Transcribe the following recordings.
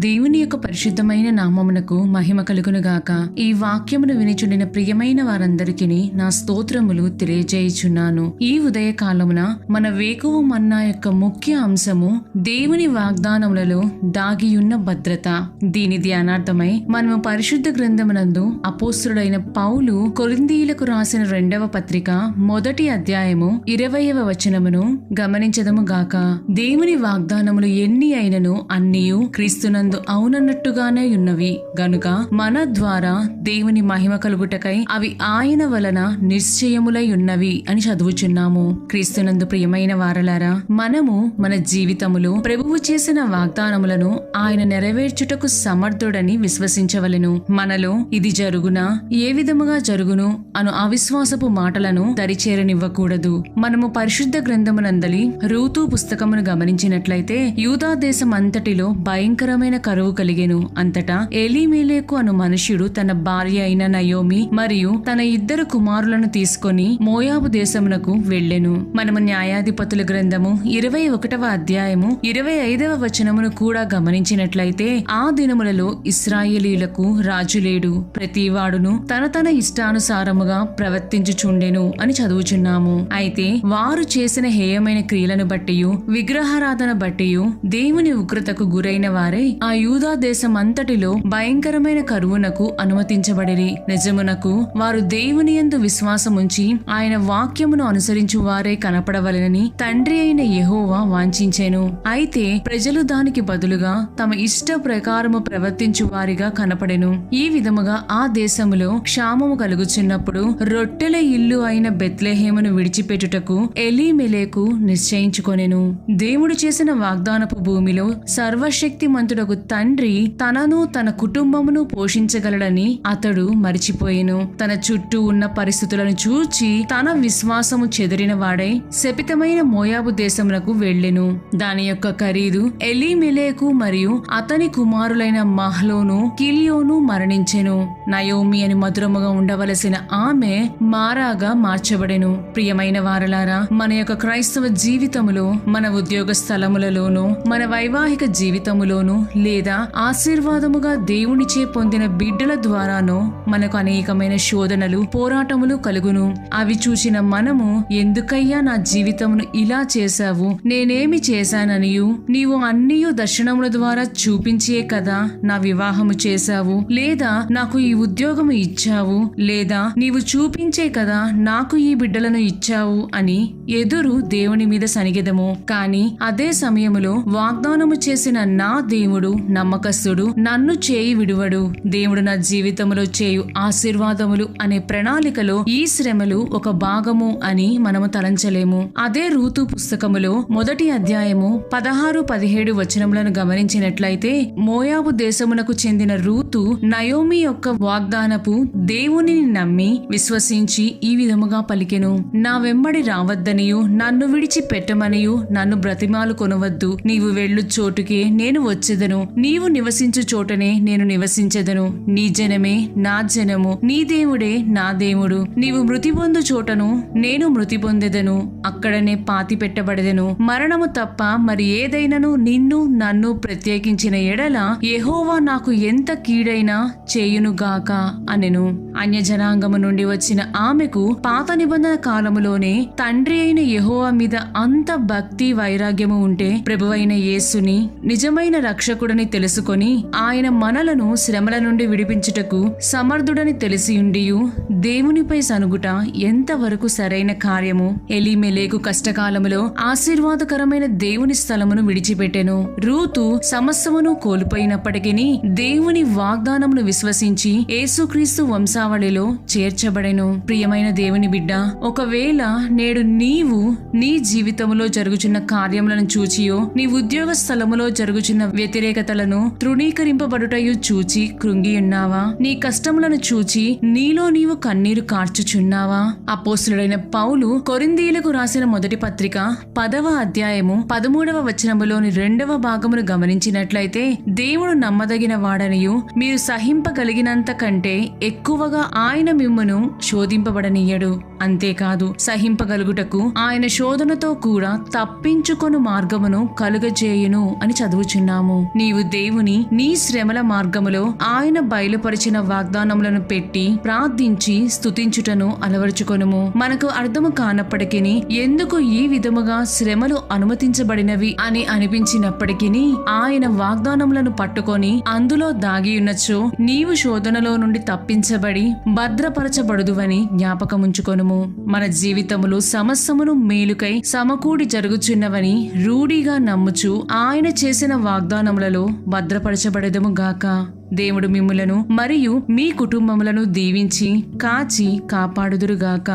దేవుని యొక్క పరిశుద్ధమైన నామమునకు మహిమ కలుగునుగాక. ఈ వాక్యమును వినిచుండిన ప్రియమైన వారందరికీ నా స్తోత్రములు తెలియజేయుచున్నాను. ఈ ఉదయ కాలమున మన వేకువ మన్నా యొక్క ముఖ్య అంశము దేవుని వాగ్దానములలో దాగియున్న భద్రత. దీని ధ్యానార్థమై మనము పరిశుద్ధ గ్రంథమునందు అపోస్తులుడైన పౌలు కొరింథీయులకు రాసిన 2వ పత్రిక 1వ అధ్యాయము 20వ వచనమును గమనించదము గాక. దేవుని వాగ్దానములు ఎన్ని అయినను అన్నియు క్రీస్తునందు అవునన్నట్టుగానే ఉన్నవి గనుక మన ద్వారా దేవుని మహిమ కలుగుటకై అవి ఆయన వలన నిశ్చయములై ఉన్నవి అని చదువుచున్నాము. క్రీస్తునందు ప్రియమైన వారలారా, మనము మన జీవితములో ప్రభువు చేసిన వాగ్దానములను ఆయన నెరవేర్చుటకు సమర్థుడని విశ్వసించవలెను. మనలో ఇది జరుగునా, ఏ విధముగా జరుగును అను అవిశ్వాసపు మాటలను దరిచేరనివ్వకూడదు. మనము పరిశుద్ధ గ్రంథమునందలి రూతు పుస్తకమును గమనించినట్లయితే యూదా దేశం అంతటిలో భయంకరమైన కరువు కలిగెను. అంతటా ఎలీమెలెకు అను మనుష్యుడు తన భార్య అయిన నయోమి మరియు తన 2 కుమారులను తీసుకొని మోయాబు దేశమునకు వెళ్ళెను. మనము న్యాయాధిపతుల గ్రంథము 21వ అధ్యాయము 25వ వచనమును కూడా గమనించినట్లయితే ఆ దినములలో ఇశ్రాయేలీయులకు రాజు లేడు, ప్రతివాడును తన ఇష్టానుసారముగా ప్రవర్తించుచుండెను అని చదువుచున్నాము. అయితే వారు చేసిన హేయమైన క్రియలను బట్టియు విగ్రహారాధన బట్టియు దేవుని ఉగ్రతకు గురైన వారే ఆ యూదా దేశం అంతటిలో భయంకరమైన కరువునకు అనుమతించబడిరి. నిజమునకు వారు దేవుని యందు విశ్వాసముంచి ఆయన వాక్యమును అనుసరించు వారే కనపడవలెనని తండ్రి అయిన యెహోవా వాంఛించెను. అయితే ప్రజలు దానికి బదులుగా తమ ఇష్ట ప్రకారము ప్రవర్తించు వారిగా కనపడెను. ఈ విధముగా ఆ దేశములో క్షామము కలుగుచున్నప్పుడు రొట్టెల ఇల్లు అయిన బెత్లెహేమును విడిచిపెట్టుటకు ఎలీమెలెకు నిశ్చయించుకొనెను. దేవుడు చేసిన వాగ్దానపు భూమిలో సర్వశక్తిమంతుడకు తండ్రి తనను తన కుటుంబమును పోషించగలడని అతడు మరిచిపోయెను. తన చుట్టూ ఉన్న పరిస్థితులను చూచి తన విశ్వాసము చెదిరిన వాడై శపితమైన మోయాబు దేశమునకు వెళ్ళెను. దాని యొక్క ఖరీదు ఎలీమెలెకు మరియు అతని కుమారులైన మహ్లోను కిలియోను మరణించెను. నయోమి అని మధురముగా ఉండవలసిన ఆమె మారాగా మార్చబడెను. ప్రియమైన వారలారా, మన యొక్క క్రైస్తవ జీవితములో, మన ఉద్యోగ స్థలములలోనూ, మన వైవాహిక జీవితములోనూ లేదా ఆశీర్వాదముగా దేవునిచే పొందిన బిడ్డల ద్వారానో మనకు అనేకమైన శోధనలు, పోరాటములు కలుగును. అవి చూసిన మనము ఎందుకయ్యా నా జీవితమును ఇలా చేశావు, నేనేమి చేశాననియు, నీవు అన్నియు దర్శనముల ద్వారా చూపించే కదా నా వివాహము చేశావు, లేదా నాకు ఈ ఉద్యోగము ఇచ్చావు, లేదా నీవు చూపించే కదా నాకు ఈ బిడ్డలను ఇచ్చావు అని ఎదురు దేవుని మీద సనిగెదము. కాని అదే సమయములో వాగ్దానము చేసిన నా దేవుడు నమ్మకస్తుడు, నన్ను చేయి విడువడు. దేవుడు నా జీవితంలో చేయు ఆశీర్వాదములు అనే ప్రణాళికలో ఈ శ్రమలు ఒక భాగము అని మనము తలంచలేము. అదే రూతు పుస్తకములో 1వ అధ్యాయము 16-17 వచనములను గమనించినట్లయితే మోయాబు దేశమునకు చెందిన రూతు నయోమి యొక్క వాగ్దానపు దేవునిని నమ్మి విశ్వసించి ఈ విధముగా పలికెను. నా వెంబడి రావద్దనియు, నన్ను విడిచి పెట్టమనియు నన్ను బ్రతిమాలు కొనవద్దు. నీవు వెళ్ళు చోటుకే నేను వచ్చెదను, నీవు నివసించు చోటనే నేను నివసించెదను. నీ జనమే నా జనము, నీ దేవుడే నా దేవుడు. నీవు మృతి పొందు చోటను నేను మృతి పొందెదను, అక్కడనే పాతి పెట్టబడెదను. మరణము తప్ప మరి ఏదైనను నిన్ను నన్ను ప్రత్యేకించిన ఎడల యెహోవా నాకు ఎంత కీడైనా చేయునుగాక అనెను. అన్యజనాంగము నుండి వచ్చిన ఆమెకు పాత నిబంధన కాలములోనే తండ్రి అయిన యెహోవా మీద అంత భక్తి వైరాగ్యము ఉంటే ప్రభువైన యేసుని నిజమైన రక్షకుడని తెలుసుకొని ఆయన మనలను శ్రమల నుండి విడిపించుటకు సమర్థుడని తెలిసియుండియు దేవునిపై సనుగుట ఎంతవరకు సరైన కార్యము. ఎలీమెలెకు కష్టకాలములో ఆశీర్వాదకరమైన దేవుని స్థలమును విడిచిపెట్టెను. రూతు సమస్తమును కోల్పోయినప్పటికీ దేవుని వాగ్దానమును విశ్వసించి యేసుక్రీస్తు వంశావళిలో చేర్చబడెను. ప్రియమైన దేవుని బిడ్డ, ఒకవేళ నేడు నీవు నీ జీవితములో జరుగుచున్న కార్యములను చూచియో, నీ ఉద్యోగ స్థలములో జరుగుచున్న వ్యతిరేకతలను తృణీకరింపబడుటయు చూచి కృంగియున్నావా? నీ కష్టములను చూచి నీలో నీవు కన్నీరు కార్చుచున్నావా? అపోస్తలుడైన పౌలు కొరింథీయులకు రాసిన 1వ పత్రిక 10వ అధ్యాయము 13వ వచనములోని 2వ భాగమును గమనించినట్లయితే దేవుడు నమ్మదగిన వాడనియు మీరు సహింపగలిగినంత కంటే ఎక్కువగా ఆయన మిమ్మును శోధింపబడనీయడు. అంతేకాదు సహింపగలుగుటకు ఆయన శోధనతో కూడా తప్పించుకొను మార్గమును కలుగజేయును అని చదువుచున్నాము. నీ నీవు దేవుని నీ శ్రమల మార్గములో ఆయన బయలుపరిచిన వాగ్దానములను పెట్టి ప్రార్థించి స్తుతించుటను అలవరుచుకొనుము. మనకు అర్థము కానప్పటికీ ఎందుకు ఈ విధముగా శ్రమలు అనుమతించబడినవి అని అనిపించినప్పటికీ ఆయన వాగ్దానములను పట్టుకొని అందులో దాగియున్నచో నీవు శోధనలో నుండి తప్పించబడి భద్రపరచబడుదువని జ్ఞాపకముంచుకొనుము. మన జీవితములు సమస్తమును మేలుకై సమకూడి జరుగుచున్నవని రూఢిగా నమ్ముచు ఆయన చేసిన వాగ్దానములలో భద్రపరచబడెదము గాక. దేవుడు మిమ్ములను మరియు మీ కుటుంబములను దీవించి కాచి కాపాడుదురుగాక.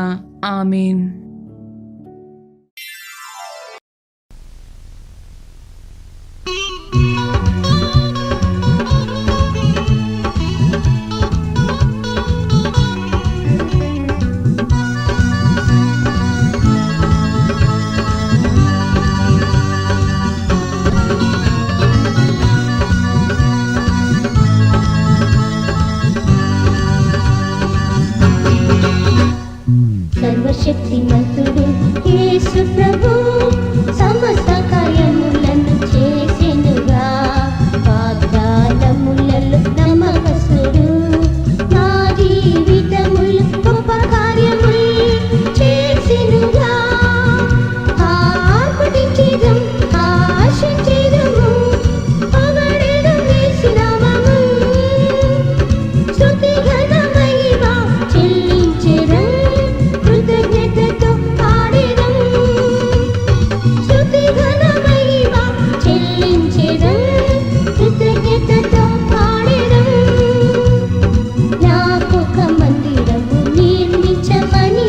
ఆమేన్. సర్వశక్తిమంతుడు యేసు ప్రభు సమస్త కార్యములను చేసెనుగా. వాగ్దానములలో నమ్మకస్తుడు. నా జీవితములో గొప్ప కార్యములు చేసెనుగా. ఆర్భటించెదం, ఆశించెదము, పొగడెదం యేసు నామము. స్తుతి ఘన మహిమ చెల్లించెదం, కృతజ్ఞతతో పాడెదం. స్తుతి ఘన మహిమ చెల్లించెదం, కృతజ్ఞతతో పాడెదం. నాకొక మందిరము నిర్మించమని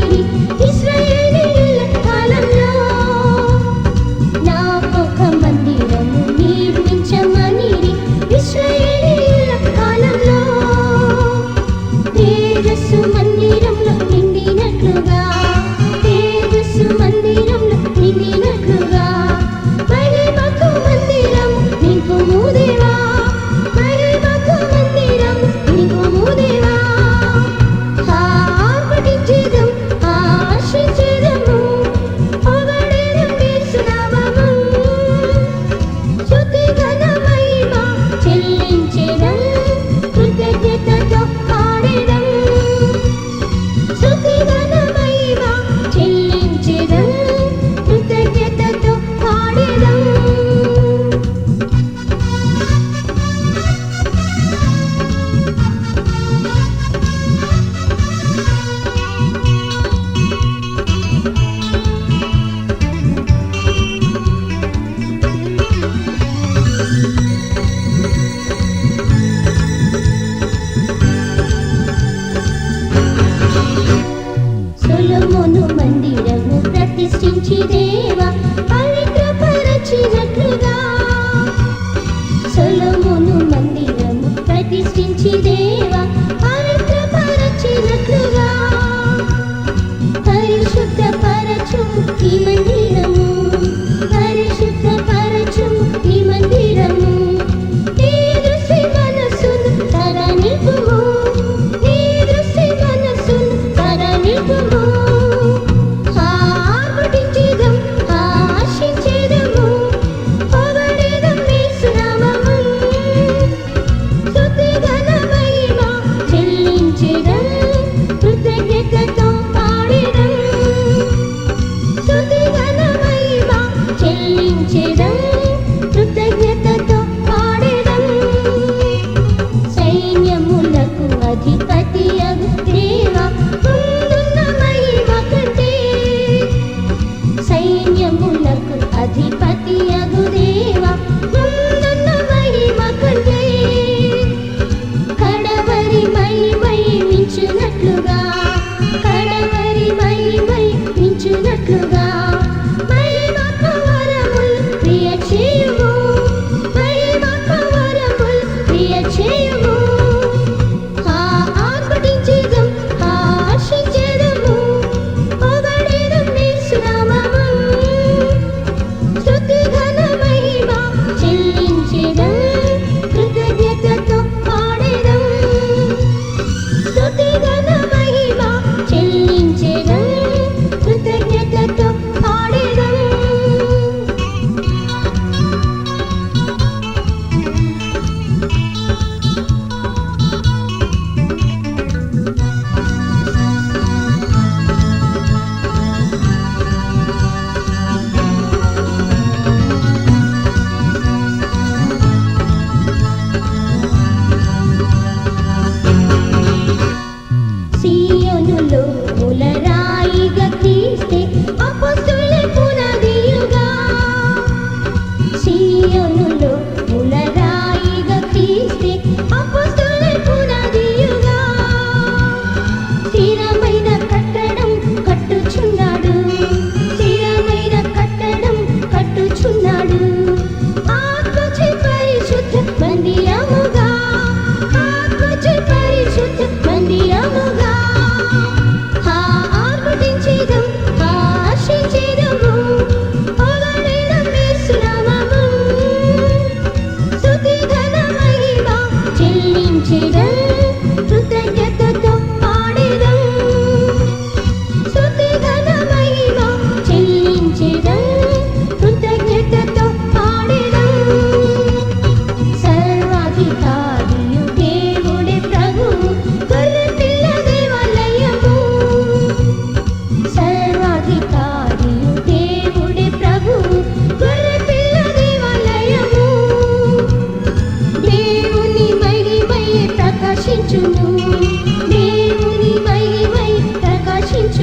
ఇశ్రాయేలీయుల కాలంలో. నాకొక మందిరము నిర్మించమని ఇశ్రాయేలీయుల కాలంలో. తేజస్సు మందిరంలో నిండినట్లుగా, తేజస్సు మందిరంలో నిండినట్లుగా, మహిమకు మందిరము నింపుము దేవా, మహిమకు మందిరము నింపుము దేవా. ఆర్భటించెదం, ఆశించెదము, పొగడెదం యేసు నామము. స్తుతి ఘన మహిమ చెల్లించెదం, కృతజ్ఞతతో పాడెదం. స్తుతి ఘన మహిమ చెల్లించెదం, కృతజ్ఞతతో పాడెదం. సొలొమోను మందిరము ప్రతిష్ఠించి దేవా పవిత్రపరచినట్లుగా. సొలొమోను మందిరము ప్రతిష్ఠించి దేవా పవిత్రపరచినట్లుగా. పరిశుద్ధపరచుము ఈ మందిరము, పరిశుద్ధపరచుము ఈ మందిరము. నీ దృష్టి మనస్సును సదా నిలుపుము, నీ దృష్టి మనస్సును సదా నిలుపుము. ఆర్భటించెదం,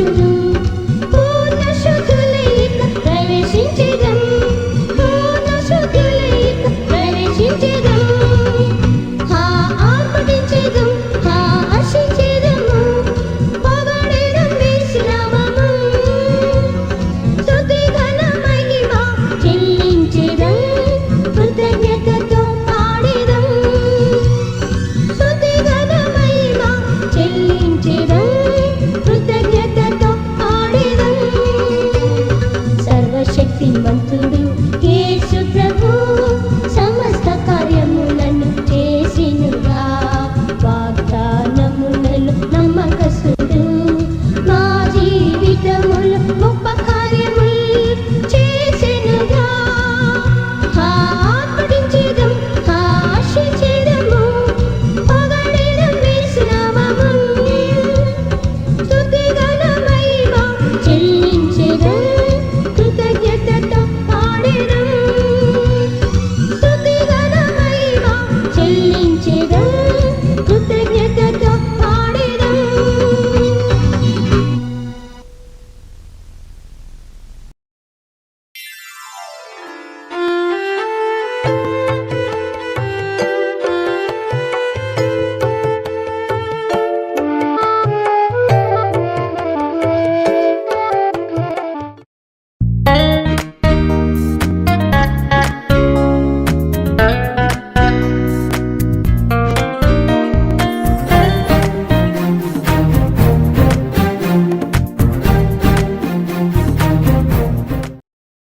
రక్షించును